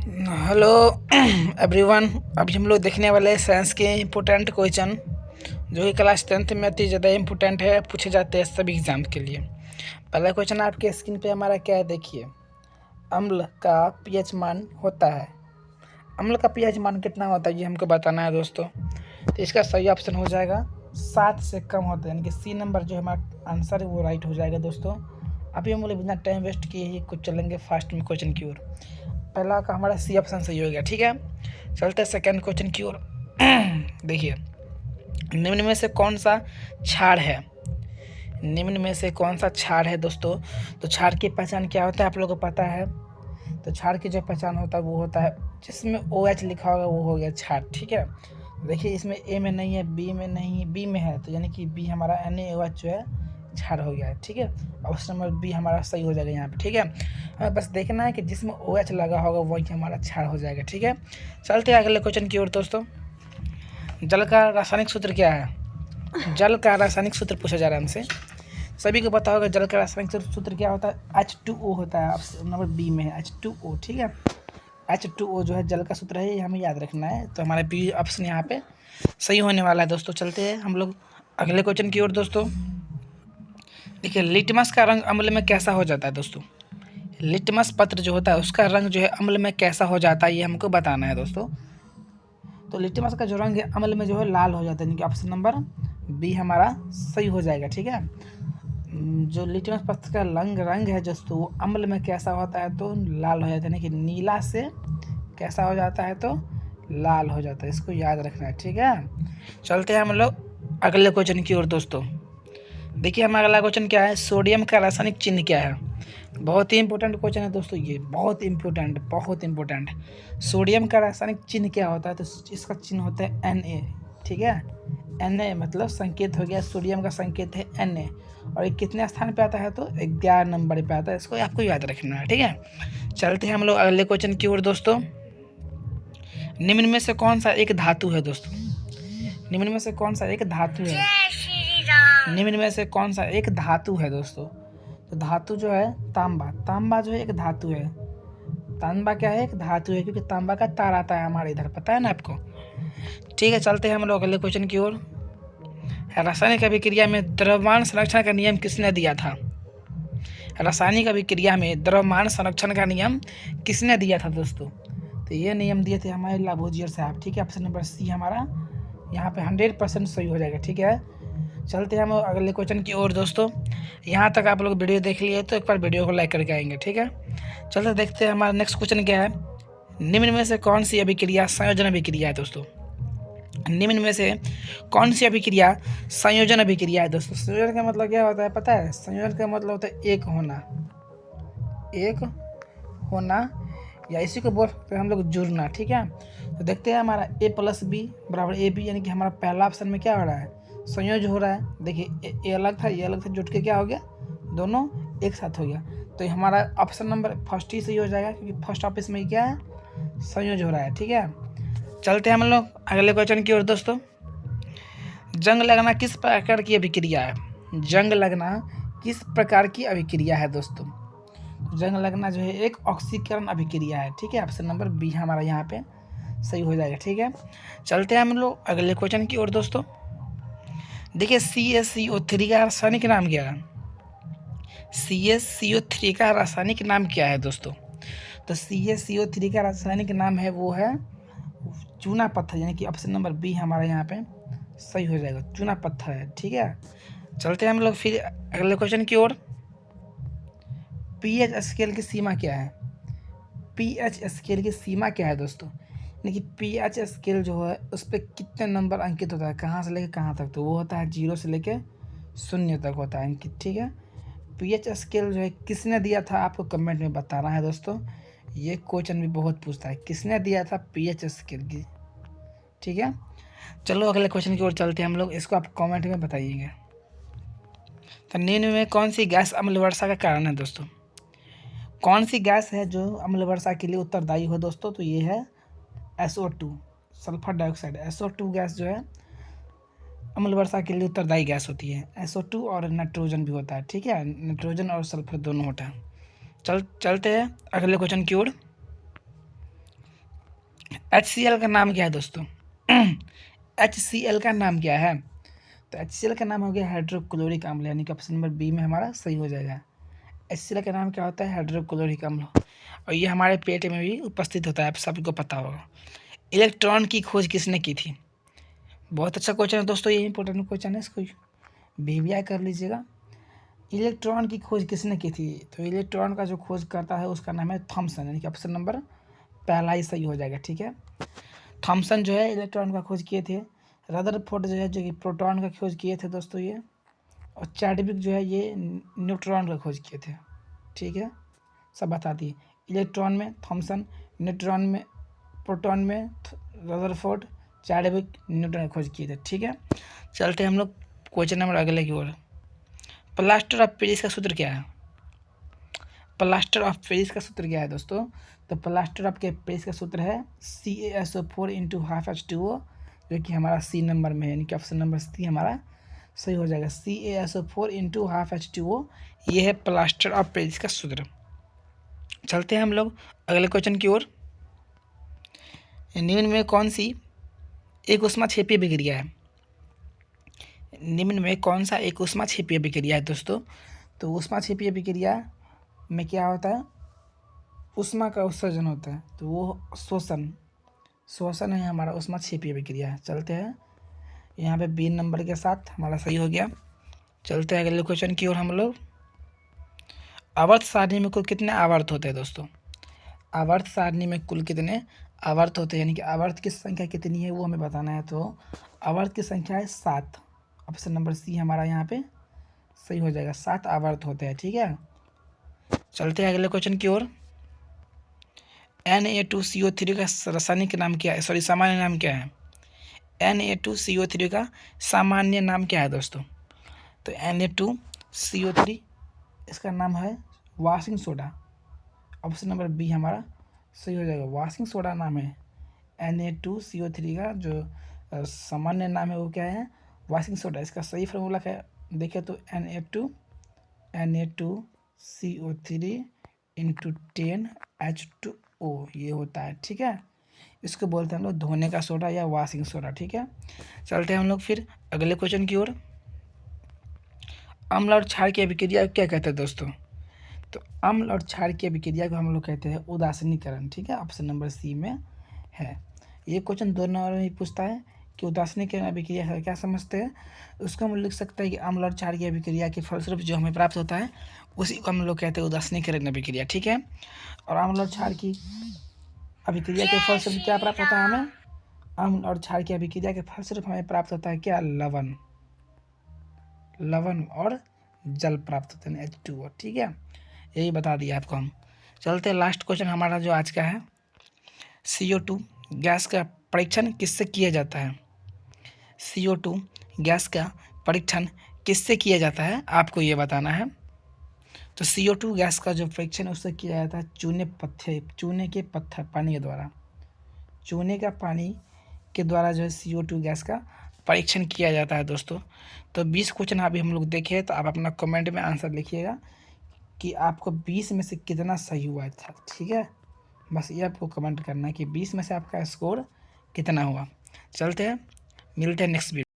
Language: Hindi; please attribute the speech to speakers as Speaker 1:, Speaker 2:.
Speaker 1: Hello everyone. अभी हम लोग देखने वाले हैं साइंस के इम्पोर्टेंट क्वेश्चन जो कि क्लास 10th में अति ज़्यादा इम्पोर्टेंट है, पूछे जाते हैं सभी एग्जाम के लिए। पहला क्वेश्चन आपके स्क्रीन पे हमारा क्या है, देखिए। अम्ल का पीएच मान होता है, अम्ल का पीएच मान कितना होता है ये हमको बताना है दोस्तों। तो इसका सही ऑप्शन हो जाएगा 7 से कम होता है, यानी कि सी नंबर जो हमारा आंसर है वो राइट हो जाएगा दोस्तों। अभी हम लोग बिना टाइम वेस्ट किए ही कुछ चलेंगे फास्ट में क्वेश्चन की ओर। पहला का हमारा सी ऑप्शन सही हो गया, ठीक है। चलते हैं सेकंड क्वेश्चन की ओर। देखिए, निम्न में से कौन सा क्षार है, निम्न में से कौन सा क्षार है दोस्तों। तो क्षार की पहचान क्या होता है आप लोगों को पता है। तो क्षार की जो पहचान होता है वो होता है जिसमें OH लिखा होगा वो हो गया क्षार, ठीक है। देखिए इसमें ए में नहीं है, बी में नहीं, बी में है, तो यानी कि बी हमारा NaOH जो है क्षार हो गया है, ठीक है। ऑप्शन नंबर बी हमारा सही हो जाएगा यहाँ पे, ठीक है। हमें बस देखना है कि जिसमें OH लगा होगा वही हमारा क्षार हो जाएगा, ठीक है। चलते हैं अगले क्वेश्चन की ओर दोस्तों। जल का रासायनिक सूत्र क्या है, जल का रासायनिक सूत्र पूछा जा रहा है हमसे। सभी को पता होगा जल का रासायनिक सूत्र क्या होता है, H2O होता है। ऑप्शन नंबर बी में है H2O, ठीक है। H2O जो है जल का सूत्र है, ये हमें याद रखना है। तो हमारा बी ऑप्शन यहाँ पे सही होने वाला है दोस्तों। चलते हैं हम लोग अगले क्वेश्चन की ओर दोस्तों। देखिए, लिटमस का रंग अम्ल में कैसा हो जाता है दोस्तों। लिटमस पत्र जो होता है उसका रंग जो है अम्ल में कैसा हो जाता है ये हमको बताना है दोस्तों। तो लिटमस का जो रंग है अम्ल में जो है लाल हो जाता है, यानी कि ऑप्शन नंबर बी हमारा सही हो जाएगा, ठीक है। जो लिटमस पत्र का रंग है दोस्तों वो अम्ल में कैसा होता है तो लाल हो जाता है, यानी कि नीला से कैसा हो जाता है तो लाल हो जाता है, इसको याद रखना है, ठीक है। चलते हैं हम लोग अगले क्वेश्चन की ओर दोस्तों। देखिए हमारा अगला क्वेश्चन क्या है, सोडियम का रासायनिक चिन्ह क्या है। बहुत ही इंपॉर्टेंट क्वेश्चन है दोस्तों, ये बहुत इंपॉर्टेंट, बहुत इंपॉर्टेंट। सोडियम का रासायनिक चिन्ह क्या होता है तो इसका चिन्ह होता है Na, ठीक है। Na मतलब संकेत हो गया, सोडियम का संकेत है Na, और ये कितने स्थान पे आता है तो 11 नंबर पे आता है, इसको आपको याद रखना है, ठीक है। चलते हैं हम लोग अगले क्वेश्चन की ओर दोस्तों। निम्न में से कौन सा एक धातु है दोस्तों, निम्न में से कौन सा एक धातु है, निम्न में से कौन सा एक धातु है दोस्तों। तो धातु जो है तांबा, तांबा जो है एक धातु है। तांबा क्या है, एक धातु है, क्योंकि तांबा का तार आता है हमारे इधर, पता है ना आपको। ठीक है, चलते हैं हम लोग अगले क्वेश्चन की ओर। रासायनिक अभिक्रिया में द्रव्यमान संरक्षण का नियम किसने दिया था, रासायनिक अभिक्रिया में द्रव्यमान संरक्षण का नियम किसने दिया था दोस्तों। तो ये नियम दिए थे हमारे लाभोजियर साहब, ठीक है। ऑप्शन नंबर सी हमारा यहाँ पे 100% सही हो जाएगा, ठीक है। चलते हैं हम अगले क्वेश्चन की ओर दोस्तों। यहाँ तक आप लोग वीडियो देख लिए तो एक बार वीडियो को लाइक करके आएंगे, ठीक है। चलते देखते हैं हमारा नेक्स्ट क्वेश्चन क्या है। निम्न में से कौन सी अभिक्रिया संयोजन अभिक्रिया है दोस्तों, निम्न में से कौन सी अभिक्रिया संयोजन अभिक्रिया है दोस्तों। संयोजन का मतलब क्या होता है पता है, संयोजन का मतलब होता है एक होना, एक होना, या इसी को बोल सकते हैं हम लोग जुड़ना, ठीक है। तो देखते हैं हमारा A+B बराबर AB, यानी कि हमारा पहला ऑप्शन में क्या हो रहा है, संयोज हो रहा है। देखिए ये अलग था, ये अलग था, जुट के क्या हो गया, दोनों एक साथ हो गया। तो हमारा ऑप्शन नंबर फर्स्ट ही सही हो जाएगा, क्योंकि फर्स्ट ऑप्शन में क्या है, संयोज हो रहा है, ठीक है। चलते हैं हम लोग अगले क्वेश्चन की ओर दोस्तों। जंग लगना किस प्रकार की अभिक्रिया है, जंग लगना किस प्रकार की अभिक्रिया है दोस्तों। जंग लगना जो है एक ऑक्सीकरण अभिक्रिया है, ठीक है। ऑप्शन नंबर बी हमारा यहाँ पे सही हो जाएगा, ठीक है। चलते हैं हम लोग अगले क्वेश्चन की ओर दोस्तों। देखिए CaCO3 का रासायनिक नाम क्या है, CaCO3 का रासायनिक नाम क्या है दोस्तों। तो CaCO3 का रासायनिक नाम है वो है चूना पत्थर, यानी कि ऑप्शन नंबर बी हमारा यहाँ पे सही हो जाएगा, चूना पत्थर है, ठीक है। चलते हैं हम लोग फिर अगले क्वेश्चन की ओर। पीएच स्केल की सीमा क्या है, पीएच स्केल की सीमा क्या है दोस्तों। यानी कि पीएच स्केल जो है उस पर कितने नंबर अंकित होता है, कहाँ से लेकर कहाँ तक, तो वो होता है 0 से लेकर 0 तक होता है अंकित, ठीक है। पीएच स्केल जो है किसने दिया था आपको कमेंट में बताना है दोस्तों। ये क्वेश्चन भी बहुत पूछता है, किसने दिया था पीएच स्केल की, ठीक है। चलो अगले क्वेश्चन की ओर चलते हैं हम लोग, इसको आप कमेंट में बताइएगा। तो निम्न में कौन सी गैस अम्ल वर्षा का कारण है दोस्तों, कौन सी गैस है जो अम्ल वर्षा के लिए उत्तरदायी हो दोस्तों। तो ये है SO2, sulphur dioxide. SO2 gas जो है अम्ल वर्षा के लिए उत्तरदायी गैस होती है। SO2 और नाइट्रोजन भी होता है, ठीक है, नाइट्रोजन और सल्फर दोनों होता है। चलते हैं अगले क्वेश्चन की ओर। HCl का नाम क्या है दोस्तों? HCl का नाम क्या है? तो HCl का नाम हो गया हाइड्रोक्लोरिक अम्ल, यानी कि ऑप्शन नंबर बी में हमारा सही हो जाएगा। HCl का नाम क्या होता है? हाइड्रोक्लोरिक अम्ल, और ये हमारे पेट में भी उपस्थित होता है, आप सबको पता होगा। इलेक्ट्रॉन की खोज किसने की थी? बहुत अच्छा क्वेश्चन है दोस्तों, ये इंपॉर्टेंट क्वेश्चन है, इसको VVI कर लीजिएगा। इलेक्ट्रॉन की खोज किसने की थी? तो इलेक्ट्रॉन का जो खोज करता है उसका नाम है थॉमसन, यानी कि ऑप्शन नंबर पहला ही सही हो जाएगा। ठीक है, थॉमसन जो है इलेक्ट्रॉन का खोज किए थे। रदरफोर्ड जो है जो कि प्रोटॉन का खोज किए थे दोस्तों ये, और चैडविक जो है ये न्यूट्रॉन का खोज किए थे। ठीक है, सब बता दिए। इलेक्ट्रॉन में थॉमसन, न्यूट्रॉन में, प्रोटॉन में रदरफोर्ड, चैडविक, न्यूट्रॉन का खोज किए थे। ठीक है, चलते हैं हम लोग क्वेश्चन नंबर अगले की ओर। प्लास्टर ऑफ पेरिस का सूत्र क्या है? प्लास्टर ऑफ पेरिस का सूत्र क्या है दोस्तों? तो प्लास्टर ऑफ पेरिस का सूत्र है CaSO4 इंटू हाफ H2O, जो कि हमारा सी नंबर में है, यानी कि ऑप्शन नंबर सी हमारा सही हो जाएगा। CaSO4 इंटू हाफ H2O, ये है प्लास्टर ऑफ पेरिस का सूत्र। चलते हैं हम लोग अगले क्वेश्चन की ओर। निम्न में कौन सी एक ऊष्माक्षेपीय अभिक्रिया है? निम्न में कौन सा एक ऊष्माक्षेपीय अभिक्रिया है दोस्तों? तो ऊष्माक्षेपीय अभिक्रिया में क्या होता है? ऊष्मा का उत्सर्जन होता है, तो वो शोषण है हमारा ऊष्माक्षेपीय अभिक्रिया। चलते हैं यहाँ पे बी नंबर के साथ हमारा सही हो गया। चलते हैं अगले क्वेश्चन की ओर हम लोग। आवर्त सारणी में कुल कितने आवर्त होते हैं दोस्तों? आवर्त सारणी में कुल कितने आवर्त होते हैं, यानी कि आवर्त की संख्या कितनी है वो हमें बताना है। तो आवर्त की संख्या है 7, ऑप्शन नंबर सी हमारा यहाँ पे सही हो जाएगा। 7 आवर्त होते हैं। ठीक है, चलते हैं अगले क्वेश्चन की ओर। Na2CO3 का रासायनिक नाम क्या है, सॉरी सामान्य नाम क्या है? Na2CO3 का सामान्य नाम क्या है दोस्तों? तो Na2CO3 इसका नाम है washing soda, option number B हमारा सही हो जाएगा। वाशिंग सोडा नाम है Na2CO3 का, जो सामान्य नाम है वो क्या है? Washing soda. इसका सही फार्मूला क्या देखें तो Na2CO3 इंटू 10H2O ये होता है। ठीक है, इसको बोलते हैं हम लोग धोने का सोडा या वाशिंग सोडा। ठीक है, चलते हैं हम लोग फिर अगले क्वेश्चन की ओर। अम्ल और क्षार की अभिक्रिया क्या कहते हैं दोस्तों? तो अम्ल और क्षार की अभिक्रिया को हम लोग कहते हैं उदासीनीकरण। ठीक है, ऑप्शन नंबर सी में है। ये क्वेश्चन 2 नंबर में ही पूछता है कि उदासीनीकरण अभिक्रिया है क्या समझते हैं। उसको हम लिख सकते हैं कि अम्ल और क्षार की अभिक्रिया के फलस्वरूप जो हमें प्राप्त होता है उसी को हम लोग कहते हैं उदासीनीकरण अभिक्रिया। ठीक है, और अम्ल और क्षार की अभिक्रिया के फलस्वरूप क्या प्राप्त होता है हमें? अम्ल और क्षार की अभिक्रिया के फलस्वरूप हमें प्राप्त होता है क्या? लवण और जल प्राप्त होते हैं H2O। ठीक है, यही बता दिया आपको हम। चलते हैं लास्ट क्वेश्चन हमारा जो आज का है। CO2 गैस का परीक्षण किससे किया जाता है? CO2 गैस का परीक्षण किससे किया जाता है आपको ये बताना है। तो CO2 गैस का जो परीक्षण उससे किया जाता है चूने के पत्थर पानी के द्वारा। चूने का पानी के द्वारा जो है CO2 गैस का परीक्षण किया जाता है दोस्तों। तो 20 क्वेश्चन अभी हम लोग देखे, तो आप अपना कमेंट में आंसर लिखिएगा कि आपको 20 में से कितना सही हुआ था। ठीक है, बस ये आपको कमेंट करना है कि 20 में से आपका स्कोर कितना हुआ। चलते हैं, मिलते हैं नेक्स्ट वीडियो।